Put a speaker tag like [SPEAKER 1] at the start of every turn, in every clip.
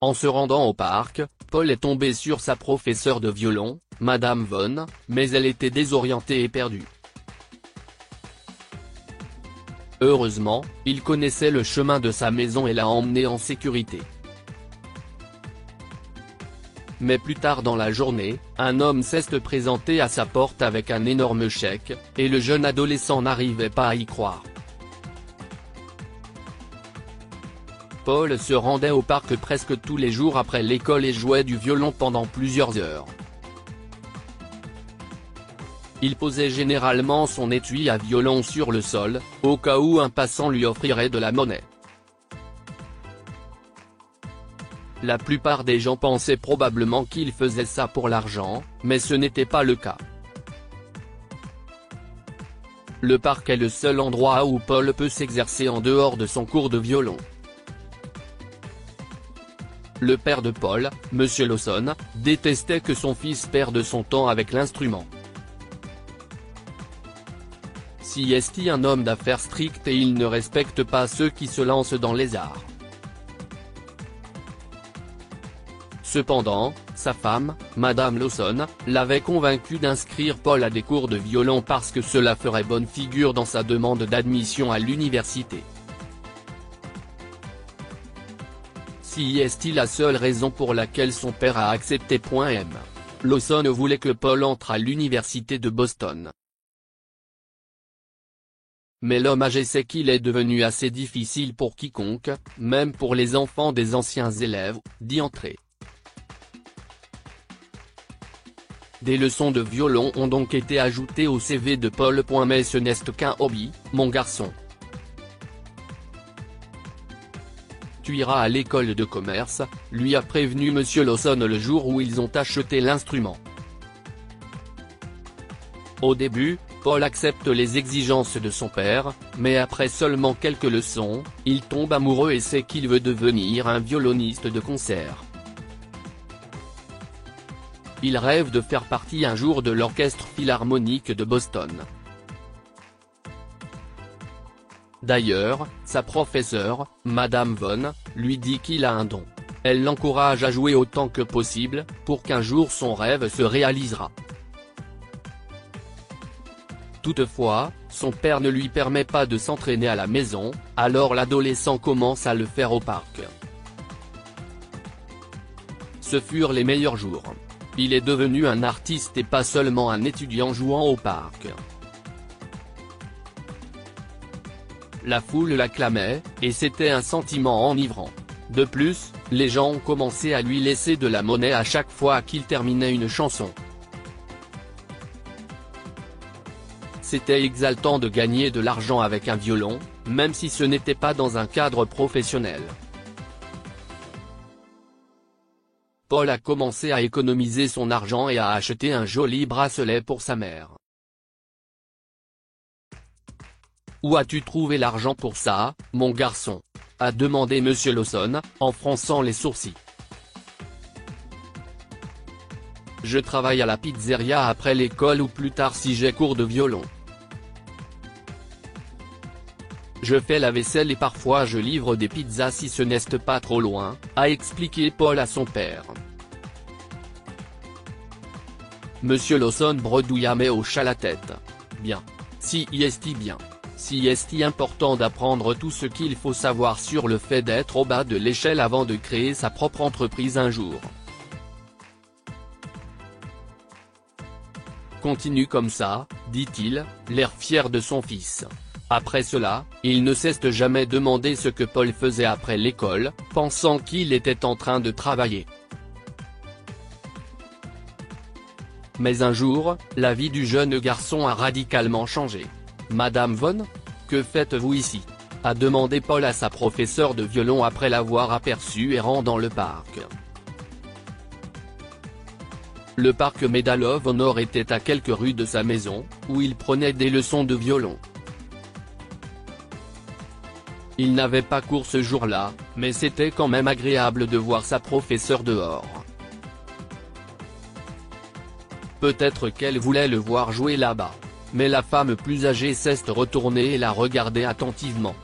[SPEAKER 1] En se rendant au parc, Paul est tombé sur sa professeure de violon, Madame Von, mais elle était désorientée et perdue. Heureusement, il connaissait le chemin de sa maison et l'a emmenée en sécurité. Mais plus tard dans la journée, un homme s'est présenté à sa porte avec un énorme chèque, et le jeune adolescent n'arrivait pas à y croire. Paul se rendait au parc presque tous les jours après l'école et jouait du violon pendant plusieurs heures. Il posait généralement son étui à violon sur le sol, au cas où un passant lui offrirait de la monnaie. La plupart des gens pensaient probablement qu'il faisait ça pour l'argent, mais ce n'était pas le cas. Le parc est le seul endroit où Paul peut s'exercer en dehors de son cours de violon. Le père de Paul, M. Lawson, détestait que son fils perde son temps avec l'instrument. Si est un homme d'affaires strict et il ne respecte pas ceux qui se lancent dans les arts. Cependant, sa femme, Madame Lawson, l'avait convaincu d'inscrire Paul à des cours de violon parce que cela ferait bonne figure dans sa demande d'admission à l'université. Si est la seule raison pour laquelle son père a accepté. M. Lawson voulait que Paul entre à l'université de Boston. Mais l'homme âgé sait qu'il est devenu assez difficile pour quiconque, même pour les enfants des anciens élèves, d'y entrer. Des leçons de violon ont donc été ajoutées au CV de Paul. Mais ce n'est qu'un hobby, mon garçon. Tu iras à l'école de commerce, lui a prévenu M. Lawson le jour où ils ont acheté l'instrument. Au début, Paul accepte les exigences de son père, mais après seulement quelques leçons, il tombe amoureux et sait qu'il veut devenir un violoniste de concert. Il rêve de faire partie un jour de l'orchestre philharmonique de Boston. D'ailleurs, sa professeure, Madame Von, lui dit qu'il a un don. Elle l'encourage à jouer autant que possible, pour qu'un jour son rêve se réalisera. Toutefois, son père ne lui permet pas de s'entraîner à la maison, alors l'adolescent commence à le faire au parc. Ce furent les meilleurs jours. Il est devenu un artiste et pas seulement un étudiant jouant au parc. La foule l'acclamait, et c'était un sentiment enivrant. De plus, les gens ont commencé à lui laisser de la monnaie à chaque fois qu'il terminait une chanson. C'était exaltant de gagner de l'argent avec un violon, même si ce n'était pas dans un cadre professionnel. Paul a commencé à économiser son argent et a acheté un joli bracelet pour sa mère. Où as-tu trouvé l'argent pour ça, mon garçon ? A demandé M. Lawson, en fronçant les sourcils. Je travaille à la pizzeria après l'école ou plus tard si j'ai cours de violon. Je fais la vaisselle et parfois je livre des pizzas si ce n'est pas trop loin, a expliqué Paul à son père. M. Lawson bredouilla mais hocha la tête. Bien. Si est bien. Si est important d'apprendre tout ce qu'il faut savoir sur le fait d'être au bas de l'échelle avant de créer sa propre entreprise un jour. Continue comme ça, dit-il, l'air fier de son fils. Après cela, il ne s'est jamais demandé ce que Paul faisait après l'école, pensant qu'il était en train de travailler. Mais un jour, la vie du jeune garçon a radicalement changé. Madame Von, que faites-vous ici ? A demandé Paul à sa professeure de violon après l'avoir aperçu errant dans le parc. Le parc Medal of Honor était à quelques rues de sa maison, où il prenait des leçons de violon. Il n'avait pas cours ce jour-là, mais c'était quand même agréable de voir sa professeure dehors. Peut-être qu'elle voulait le voir jouer là-bas. Mais la femme plus âgée s'est retournée et l'a regardé attentivement.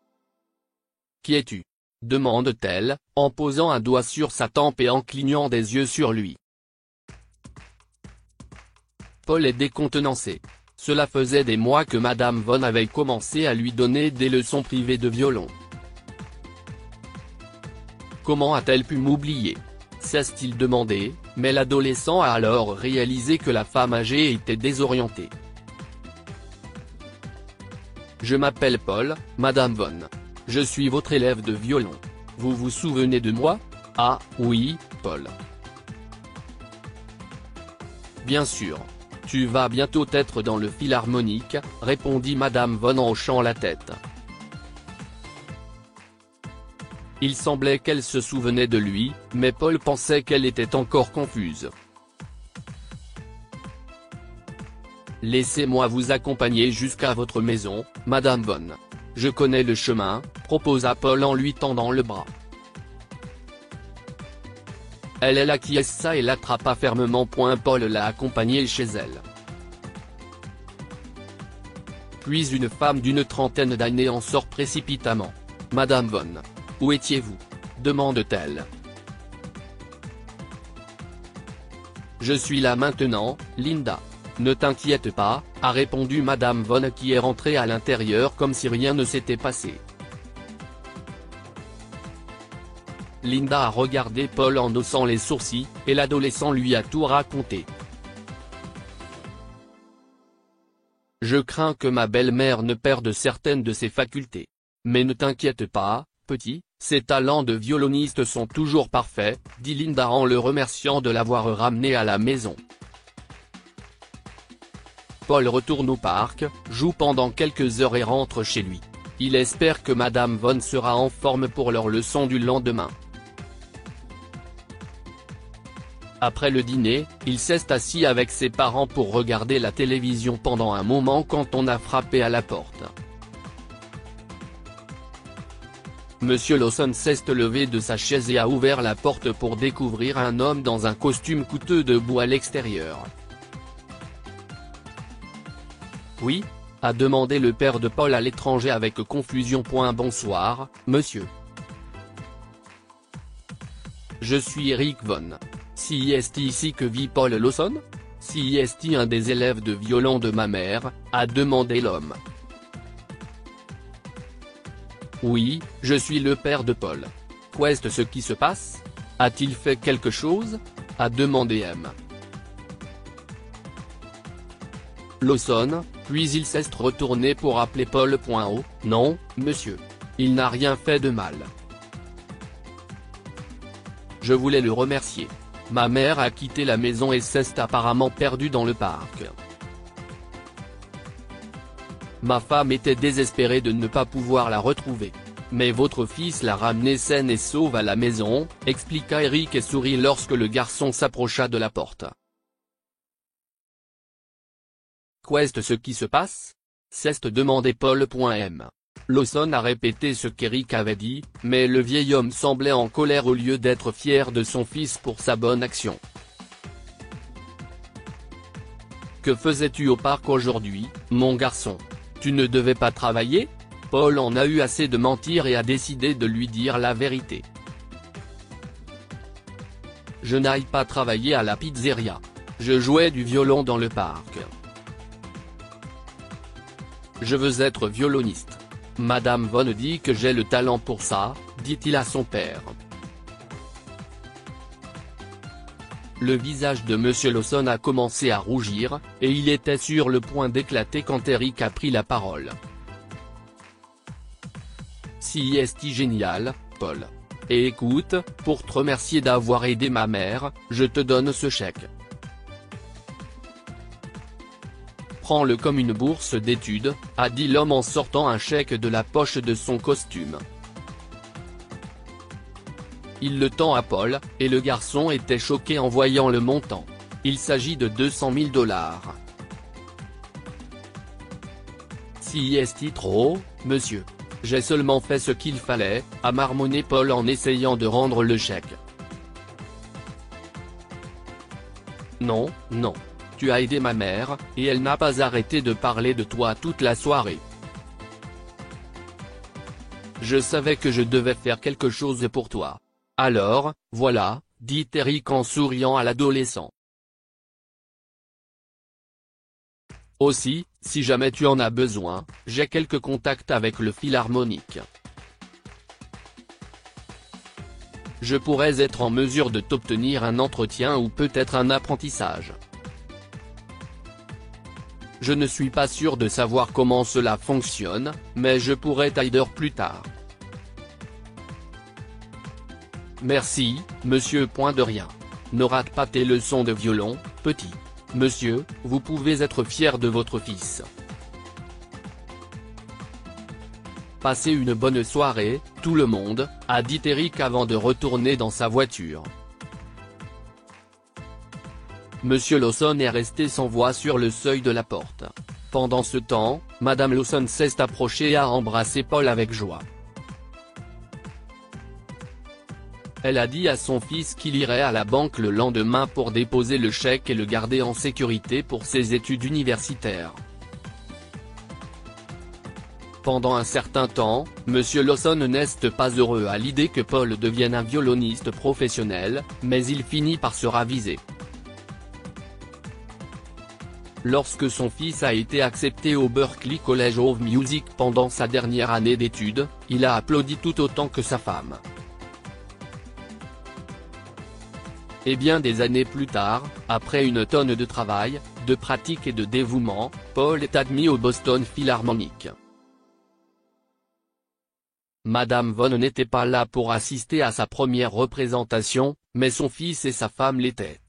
[SPEAKER 1] « Qui es-tu ? demande-t-elle, en posant un doigt sur sa tempe et en clignant des yeux sur lui. Paul est décontenancé. Cela faisait des mois que Madame Von avait commencé à lui donner des leçons privées de violon. Comment a-t-elle pu m'oublier ? S'est-il demandé, mais l'adolescent a alors réalisé que la femme âgée était désorientée. Je m'appelle Paul, Madame Von. Je suis votre élève de violon. Vous vous souvenez de moi ? Ah, oui, Paul. Bien sûr. Tu vas bientôt être dans le Philharmonique, répondit Madame Von en hochant la tête. Il semblait qu'elle se souvenait de lui, mais Paul pensait qu'elle était encore confuse. Laissez-moi vous accompagner jusqu'à votre maison, Madame Von. Je connais le chemin, proposa Paul en lui tendant le bras. Elle acquiesça et l'attrapa fermement. Paul l'a accompagnée chez elle. Puis une femme d'une trentaine d'années en sort précipitamment. Madame Von. Où étiez-vous ? demande-t-elle. Je suis là maintenant, Linda. Ne t'inquiète pas, a répondu Madame Von qui est rentrée à l'intérieur comme si rien ne s'était passé. Linda a regardé Paul en haussant les sourcils, et l'adolescent lui a tout raconté. Je crains que ma belle-mère ne perde certaines de ses facultés. Mais ne t'inquiète pas, petit, ses talents de violoniste sont toujours parfaits, dit Linda en le remerciant de l'avoir ramené à la maison. Paul retourne au parc, joue pendant quelques heures et rentre chez lui. Il espère que Madame Von sera en forme pour leur leçon du lendemain. Après le dîner, il s'est assis avec ses parents pour regarder la télévision pendant un moment quand on a frappé à la porte. Monsieur Lawson s'est levé de sa chaise et a ouvert la porte pour découvrir un homme dans un costume coûteux debout à l'extérieur. « Oui ?» a demandé le père de Paul à l'étranger avec confusion. « Bonsoir, monsieur. Je suis Eric Von. Si est ici que vit Paul Lawson ? Si est un des élèves de violon de ma mère ?» a demandé l'homme. « Oui, je suis le père de Paul. Qu'est-ce ce qui se passe ? A-t-il fait quelque chose ? » a demandé M. Lawson, puis il s'est retourné pour appeler Paul. « Oh, non, monsieur. Il n'a rien fait de mal. Je voulais le remercier. Ma mère a quitté la maison et s'est apparemment perdue dans le parc. Ma femme était désespérée de ne pas pouvoir la retrouver. Mais votre fils l'a ramenée saine et sauve à la maison, expliqua Eric et sourit lorsque le garçon s'approcha de la porte. Qu'est-ce ce qui se passe ? s'est demandé Paul. M. Lawson a répété ce qu'Eric avait dit, mais le vieil homme semblait en colère au lieu d'être fier de son fils pour sa bonne action. Que faisais-tu au parc aujourd'hui, mon garçon ? Tu ne devais pas travailler ? Paul en a eu assez de mentir et a décidé de lui dire la vérité. Je n'aille pas travailler à la pizzeria. Je jouais du violon dans le parc. Je veux être violoniste. Madame Von dit que j'ai le talent pour ça, dit-il à son père. Le visage de Monsieur Lawson a commencé à rougir, et il était sur le point d'éclater quand Eric a pris la parole. Si est génial, Paul. Et écoute, pour te remercier d'avoir aidé ma mère, je te donne ce chèque. Prends-le comme une bourse d'études, a dit l'homme en sortant un chèque de la poche de son costume. Il le tend à Paul, et le garçon était choqué en voyant le montant. Il s'agit de 200 000 $. Si est trop, monsieur. J'ai seulement fait ce qu'il fallait, a marmonné Paul en essayant de rendre le chèque. Non, non. Tu as aidé ma mère, et elle n'a pas arrêté de parler de toi toute la soirée. Je savais que je devais faire quelque chose pour toi. Alors, voilà, dit Eric en souriant à l'adolescent. Aussi, si jamais tu en as besoin, j'ai quelques contacts avec le Philharmonique. Je pourrais être en mesure de t'obtenir un entretien ou peut-être un apprentissage. Je ne suis pas sûr de savoir comment cela fonctionne, mais je pourrais t'aider plus tard. Merci, monsieur. Point de rien. Ne rate pas tes leçons de violon, petit. Monsieur, vous pouvez être fier de votre fils. Passez une bonne soirée, tout le monde, a dit Eric avant de retourner dans sa voiture. Monsieur Lawson est resté sans voix sur le seuil de la porte. Pendant ce temps, Madame Lawson s'est approchée et a embrassé Paul avec joie. Elle a dit à son fils qu'il irait à la banque le lendemain pour déposer le chèque et le garder en sécurité pour ses études universitaires. Pendant un certain temps, Monsieur Lawson n'est pas heureux à l'idée que Paul devienne un violoniste professionnel, mais il finit par se raviser. Lorsque son fils a été accepté au Berklee College of Music pendant sa dernière année d'études, il a applaudi tout autant que sa femme. Et bien des années plus tard, après une tonne de travail, de pratique et de dévouement, Paul est admis au Boston Philharmonic. Madame Von n'était pas là pour assister à sa première représentation, mais son fils et sa femme l'étaient.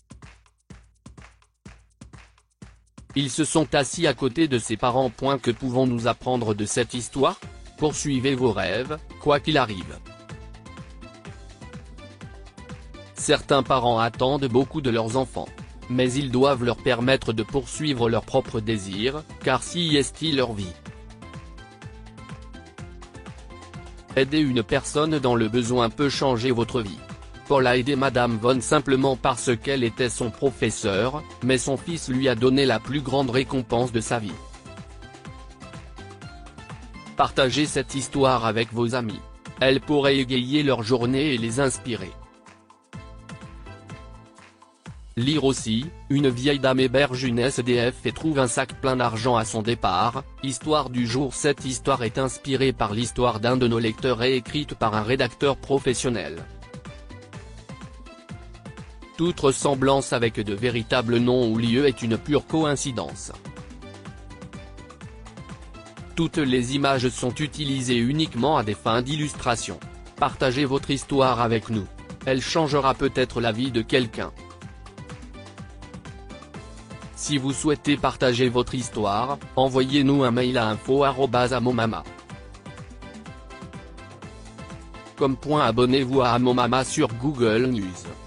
[SPEAKER 1] Ils se sont assis à côté de ses parents. Que pouvons-nous apprendre de cette histoire? Poursuivez vos rêves, quoi qu'il arrive. Certains parents attendent beaucoup de leurs enfants. Mais ils doivent leur permettre de poursuivre leurs propres désirs, car si est leur vie. Aider une personne dans le besoin peut changer votre vie. Paul a aidé Madame Von simplement parce qu'elle était son professeur, mais son fils lui a donné la plus grande récompense de sa vie. Partagez cette histoire avec vos amis. Elle pourrait égayer leur journée et les inspirer. Lire aussi, une vieille dame héberge une SDF et trouve un sac plein d'argent à son départ, histoire du jour. Cette histoire est inspirée par l'histoire d'un de nos lecteurs et écrite par un rédacteur professionnel. Toute ressemblance avec de véritables noms ou lieux est une pure coïncidence. Toutes les images sont utilisées uniquement à des fins d'illustration. Partagez votre histoire avec nous. Elle changera peut-être la vie de quelqu'un. Si vous souhaitez partager votre histoire, envoyez-nous un mail à info@amomama.com. Abonnez-vous à Amomama sur Google News.